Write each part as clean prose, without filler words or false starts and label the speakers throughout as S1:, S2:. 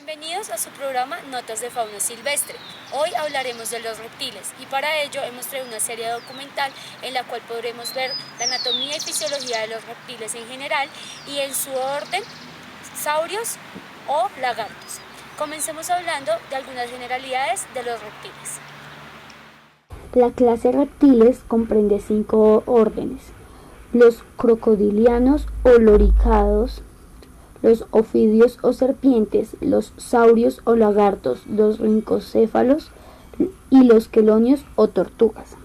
S1: Bienvenidos a su programa Notas de Fauna Silvestre. Hoy hablaremos de los reptiles y para ello hemos traído una serie documental en la cual podremos ver la anatomía y fisiología de los reptiles en general y en su orden, saurios o lagartos. Comencemos hablando de algunas generalidades de los reptiles.
S2: La clase reptiles comprende 5 órdenes: los crocodilianos o loricados, los ofidios o serpientes, los saurios o lagartos, los rincocéfalos y los quelonios o tortugas.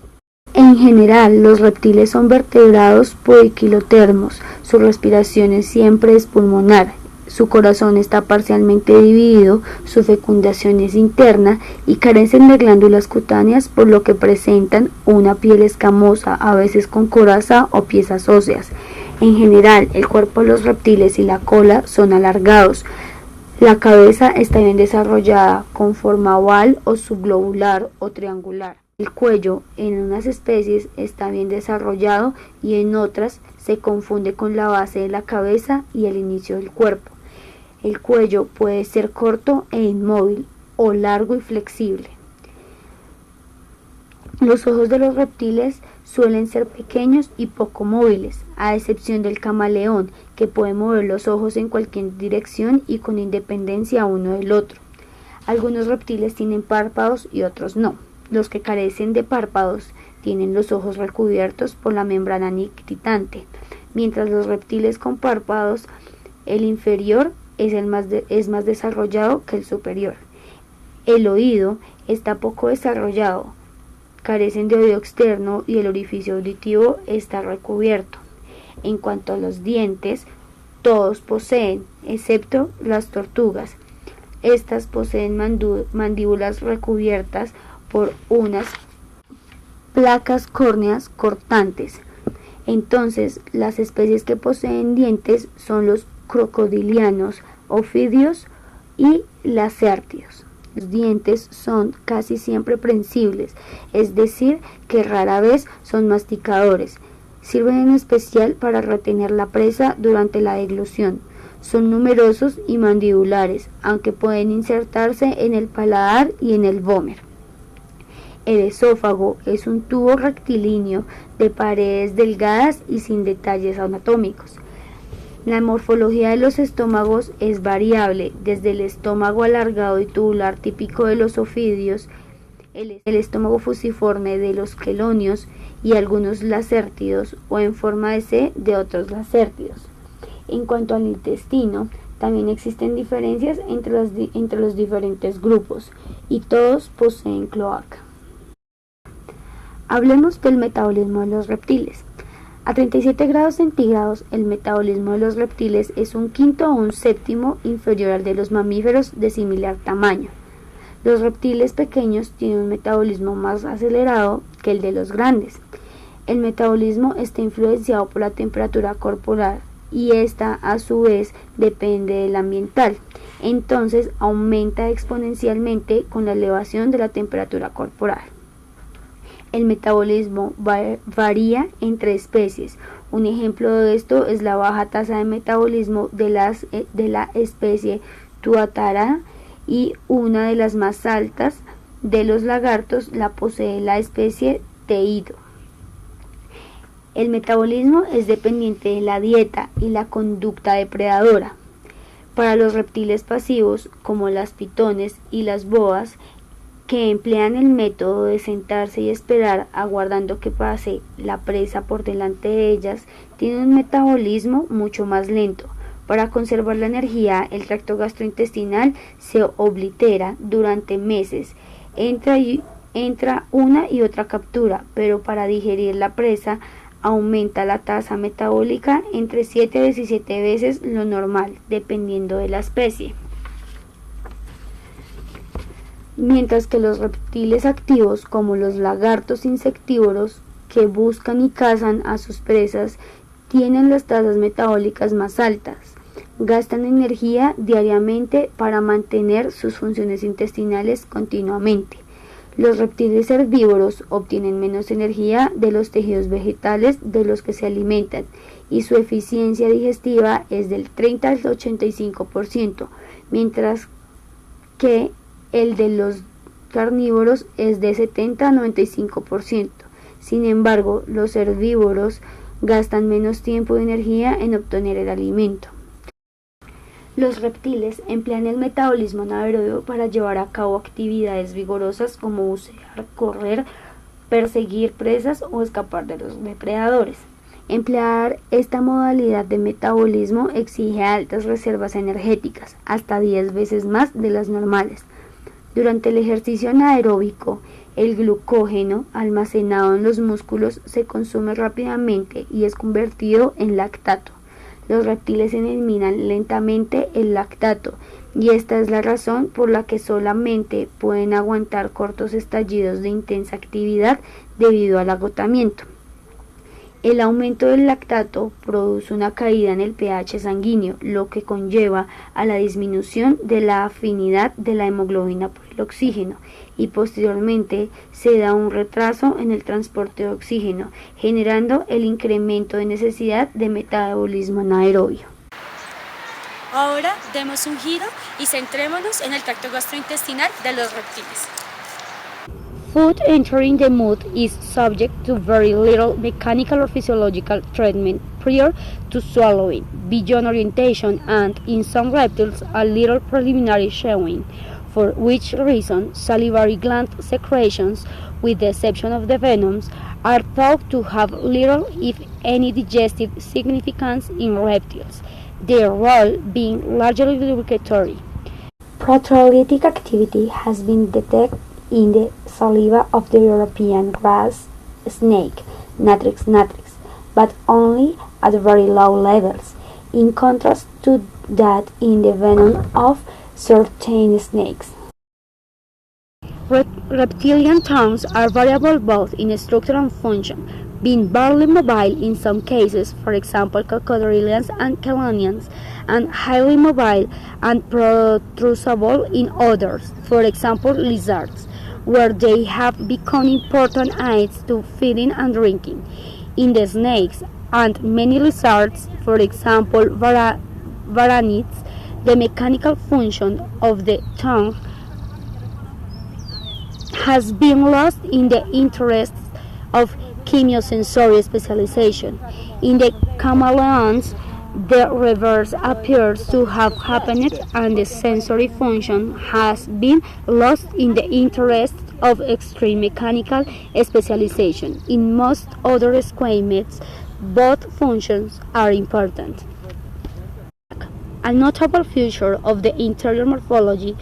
S2: En general, los reptiles son vertebrados poiquilotermos. Su respiración siempre es pulmonar. Su corazón está parcialmente dividido, su fecundación es interna y carecen de glándulas cutáneas, por lo que presentan una piel escamosa, a veces con coraza o piezas óseas. En general, el cuerpo de los reptiles y la cola son alargados. La cabeza está bien desarrollada, con forma oval o subglobular o triangular. El cuello en unas especies está bien desarrollado y en otras se confunde con la base de la cabeza y el inicio del cuerpo. El cuello puede ser corto e inmóvil o largo y flexible. Los ojos de los reptiles suelen ser pequeños y poco móviles, a excepción del camaleón, que puede mover los ojos en cualquier dirección y con independencia uno del otro. Algunos reptiles tienen párpados y otros no. Los que carecen de párpados tienen los ojos recubiertos por la membrana nictitante, mientras los reptiles con párpados, el inferior es más desarrollado que el superior. El oído está poco desarrollado, carecen de oído externo y el orificio auditivo está recubierto. En cuanto a los dientes, todos poseen, excepto las tortugas. Estas poseen mandíbulas recubiertas por unas placas córneas cortantes. Entonces, las especies que poseen dientes son los crocodilianos, ofidios y lacértidos. Los dientes son casi siempre prensibles, es decir, que rara vez son masticadores. Sirven en especial para retener la presa durante la deglución. Son numerosos y mandibulares, aunque pueden insertarse en el paladar y en el vómer. El esófago es un tubo rectilíneo de paredes delgadas y sin detalles anatómicos. La morfología de los estómagos es variable, desde el estómago alargado y tubular típico de los ofidios, el estómago fusiforme de los quelonios y algunos lacértidos, o en forma de C de otros lacértidos. En cuanto al intestino, también existen diferencias entre los diferentes grupos, y todos poseen cloaca. Hablemos del metabolismo de los reptiles. A 37 grados centígrados, el metabolismo de los reptiles es un quinto o un séptimo inferior al de los mamíferos de similar tamaño. Los reptiles pequeños tienen un metabolismo más acelerado que el de los grandes. El metabolismo está influenciado por la temperatura corporal y esta, a su vez, depende del ambiental. Entonces, aumenta exponencialmente con la elevación de la temperatura corporal. El metabolismo varía entre especies. Un ejemplo de esto es la baja tasa de metabolismo de la especie Tuatara, y una de las más altas de los lagartos la posee la especie Teido. El metabolismo es dependiente de la dieta y la conducta depredadora. Para los reptiles pasivos, como las pitones y las boas, que emplean el método de sentarse y esperar aguardando que pase la presa por delante de ellas, tienen un metabolismo mucho más lento. Para conservar la energía, el tracto gastrointestinal se oblitera durante meses. Entra una y otra captura, pero para digerir la presa aumenta la tasa metabólica entre 7 a 17 veces lo normal, dependiendo de la especie. Mientras que los reptiles activos, como los lagartos insectívoros, que buscan y cazan a sus presas, tienen las tasas metabólicas más altas. Gastan energía diariamente para mantener sus funciones intestinales continuamente. Los reptiles herbívoros obtienen menos energía de los tejidos vegetales de los que se alimentan y su eficiencia digestiva es del 30 al 85%, mientras que el de los carnívoros es de 70 a 95%. Sin embargo, los herbívoros gastan menos tiempo y energía en obtener el alimento. Los reptiles emplean el metabolismo anaerobio para llevar a cabo actividades vigorosas como bucear, correr, perseguir presas o escapar de los depredadores. Emplear esta modalidad de metabolismo exige altas reservas energéticas, hasta 10 veces más de las normales. Durante el ejercicio anaeróbico, el glucógeno almacenado en los músculos se consume rápidamente y es convertido en lactato. Los reptiles eliminan lentamente el lactato y esta es la razón por la que solamente pueden aguantar cortos estallidos de intensa actividad debido al agotamiento. El aumento del lactato produce una caída en el pH sanguíneo, lo que conlleva a la disminución de la afinidad de la hemoglobina por el oxígeno y posteriormente se da un retraso en el transporte de oxígeno, generando el incremento de necesidad de metabolismo anaerobio.
S1: Ahora demos un giro y centrémonos en el tracto gastrointestinal de los reptiles.
S3: Food entering the mouth is subject to very little mechanical or physiological treatment prior to swallowing, beyond orientation and, in some reptiles, a little preliminary chewing, for which reason salivary gland secretions, with the exception of the venoms, are thought to have little, if any, digestive significance in reptiles, their role being largely lubricatory.
S2: Proteolytic activity has been detected in the saliva of the European grass snake, Natrix natrix, but only at very low levels, in contrast to that in the venom of certain snakes.
S3: Reptilian tongues are variable both in structure and function, being barely mobile in some cases, for example crocodilians and chelonians, and highly mobile and protrusible in others, for example lizards, where they have become important aids to feeding and drinking. In the snakes and many lizards, for example varanids, the mechanical function of the tongue has been lost in the interests of chemiosensory specialization. In the chameleons, the reverse appears to have happened and the sensory function has been lost in the interest of extreme mechanical specialization. In most other squamates, both functions are important. A notable feature of the interior morphology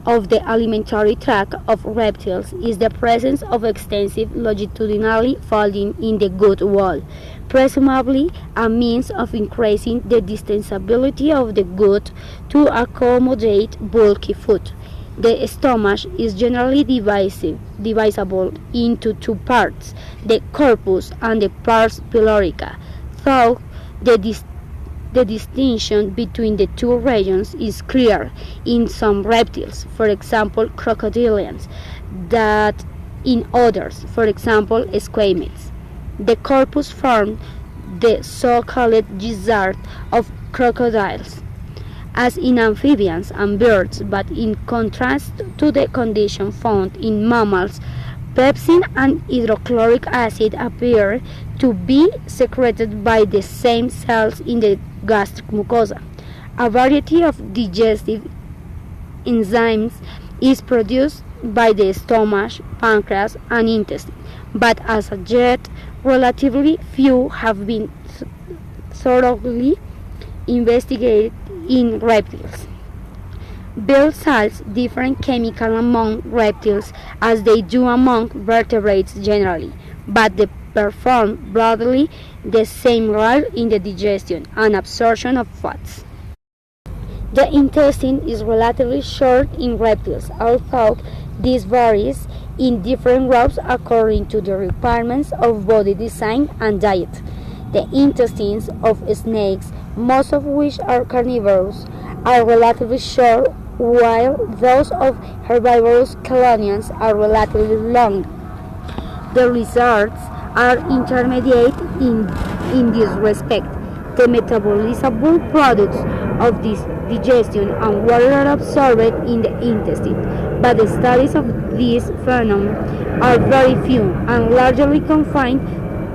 S3: of the alimentary tract of reptiles is the presence of extensive longitudinally folding in the gut wall, presumably a means of increasing the distensibility of the gut to accommodate bulky food. The stomach is generally divisible into two parts, the corpus and the pars pylorica, though the distinction between the two regions is clear in some reptiles, for example crocodilians, that in others, for example squamates. The corpus forms the so-called gizzard of crocodiles, as in amphibians and birds, but in contrast to the condition found in mammals, pepsin and hydrochloric acid appear to be secreted by the same cells in the gastric mucosa. A variety of digestive enzymes is produced by the stomach, pancreas, and intestine, but as yet relatively few have been thoroughly investigated in reptiles. Bile salts differ chemically among reptiles as they do among vertebrates generally, but they perform broadly the same role in the digestion and absorption of fats. The intestine is relatively short in reptiles, although this varies in different groups according to the requirements of body design and diet. The intestines of snakes, most of which are carnivorous, are relatively short, while those of herbivorous chelonians are relatively long. The lizards are intermediate in this respect. The metabolizable products of these digestion and water are absorbed in the intestine, but the studies of this phenomenon are very few and largely confined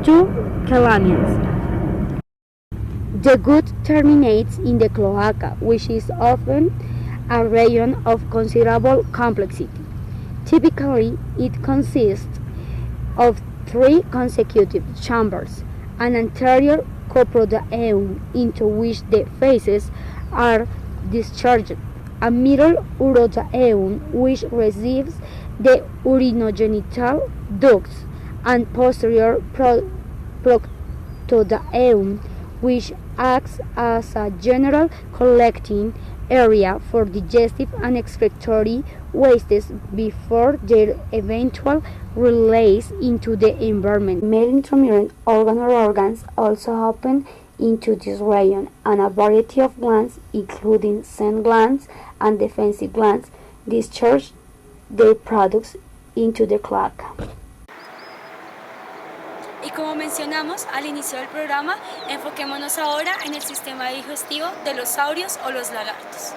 S3: to Calamians. The gut terminates in the cloaca, which is often a region of considerable complexity. Typically, it consists of 3 consecutive chambers, an anterior coprodaeum into which the feces are discharged, a middle urodaeum which receives the urinogenital ducts, and posterior proctodaeum which acts as a general collecting area for digestive and excretory wastes before their eventual release into the environment.
S2: Male intramural organs also open into this region, and a variety of glands, including scent glands and defensive glands, discharge their products into the cloaca.
S1: Y como mencionamos al inicio del programa, enfoquémonos ahora en el sistema digestivo de los saurios o los lagartos.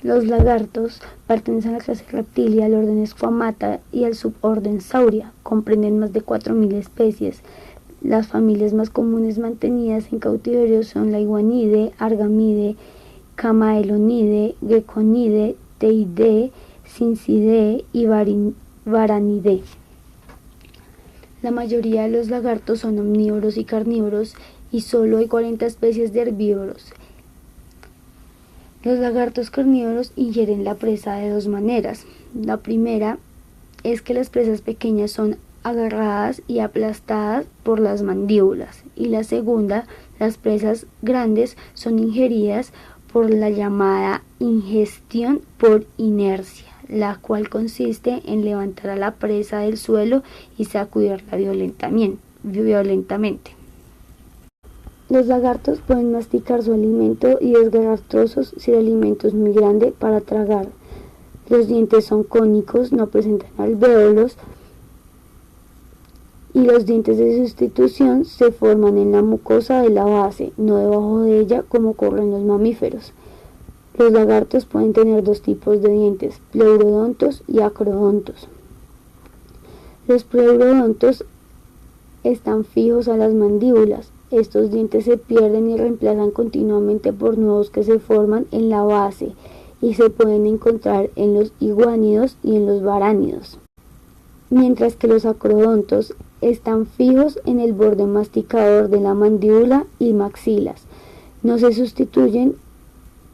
S2: Los lagartos pertenecen a la clase Reptilia, al orden Squamata y al suborden Sauria. Comprenden más de 4.000 especies. Las familias más comunes mantenidas en cautiverio son la Iguanide, Argamide, Camaelonide, Geconide, Teide, Cincidae y Varanidae. La mayoría de los lagartos son omnívoros y carnívoros y solo hay 40 especies de herbívoros. Los lagartos carnívoros ingieren la presa de 2 maneras. La primera es que las presas pequeñas son agarradas y aplastadas por las mandíbulas, y la segunda, las presas grandes son ingeridas por la llamada ingestión por inercia, la cual consiste en levantar a la presa del suelo y sacudirla violentamente. Los lagartos pueden masticar su alimento y desgarrar trozos si el alimento es muy grande para tragar. Los dientes son cónicos, no presentan alvéolos, y los dientes de sustitución se forman en la mucosa de la base, no debajo de ella como ocurre en los mamíferos. Los lagartos pueden tener 2 tipos de dientes, pleurodontos y acrodontos. Los pleurodontos están fijos a las mandíbulas. Estos dientes se pierden y reemplazan continuamente por nuevos que se forman en la base y se pueden encontrar en los iguánidos y en los varánidos. Mientras que los acrodontos están fijos en el borde masticador de la mandíbula y maxilas. No se sustituyen,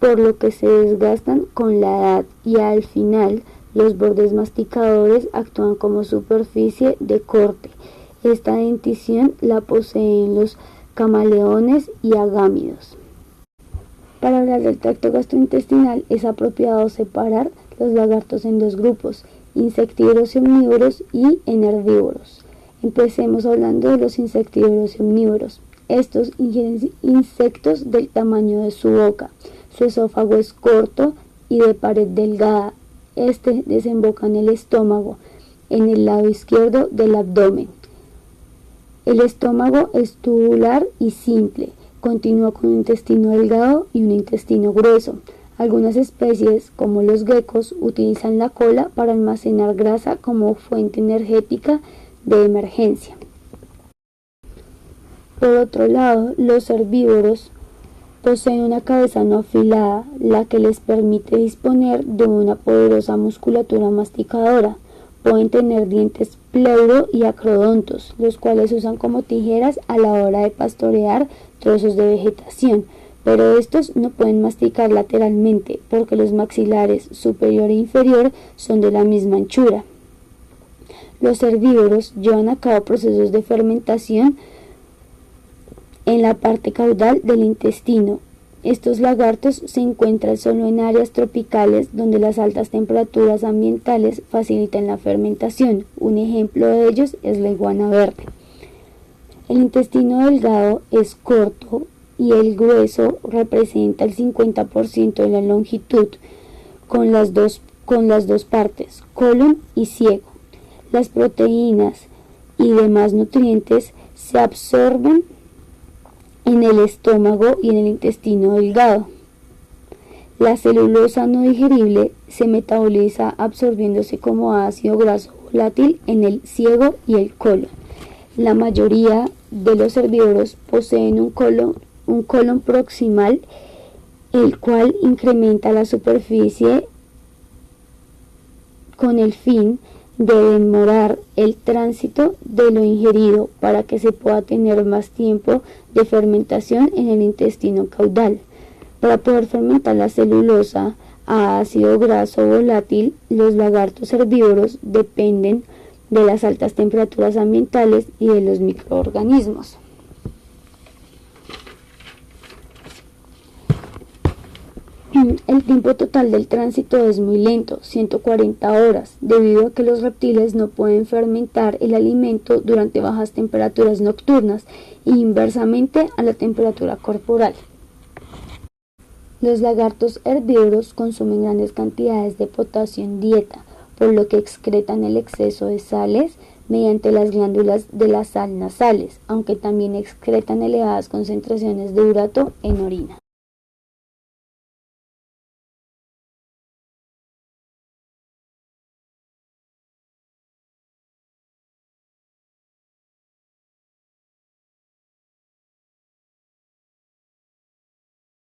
S2: por lo que se desgastan con la edad, y al final los bordes masticadores actúan como superficie de corte. Esta dentición la poseen los camaleones y agámidos. Para hablar del tracto gastrointestinal es apropiado separar los lagartos en 2 grupos, insectívoros y omnívoros y en herbívoros. Empecemos hablando de los insectívoros y omnívoros. Estos ingieren insectos del tamaño de su boca. Su esófago es corto y de pared delgada. Este desemboca en el estómago, en el lado izquierdo del abdomen. El estómago es tubular y simple. Continúa con un intestino delgado y un intestino grueso. Algunas especies, como los geckos, utilizan la cola para almacenar grasa como fuente energética de emergencia. Por otro lado, los herbívoros poseen una cabeza no afilada, la que les permite disponer de una poderosa musculatura masticadora. Pueden tener dientes pleuro y acrodontos, los cuales usan como tijeras a la hora de pastorear trozos de vegetación, pero estos no pueden masticar lateralmente porque los maxilares superior e inferior son de la misma anchura. Los herbívoros llevan a cabo procesos de fermentación en la parte caudal del intestino. Estos lagartos se encuentran solo en áreas tropicales donde las altas temperaturas ambientales facilitan la fermentación. Un ejemplo de ellos es la iguana verde. El intestino delgado es corto y el grueso representa el 50% de la longitud, con las dos partes, colon y ciego. Las proteínas y demás nutrientes se absorben en el estómago y en el intestino delgado. La celulosa no digerible se metaboliza absorbiéndose como ácido graso volátil en el ciego y el colon. La mayoría de los herbívoros poseen un colon proximal, el cual incrementa la superficie con el fin de demorar el tránsito de lo ingerido para que se pueda tener más tiempo de fermentación en el intestino caudal. Para poder fermentar la celulosa a ácido graso volátil, los lagartos herbívoros dependen de las altas temperaturas ambientales y de los microorganismos. El tiempo total del tránsito es muy lento, 140 horas, debido a que los reptiles no pueden fermentar el alimento durante bajas temperaturas nocturnas e inversamente a la temperatura corporal. Los lagartos herbívoros consumen grandes cantidades de potasio en dieta, por lo que excretan el exceso de sales mediante las glándulas de la sal nasales, aunque también excretan elevadas concentraciones de urato en orina.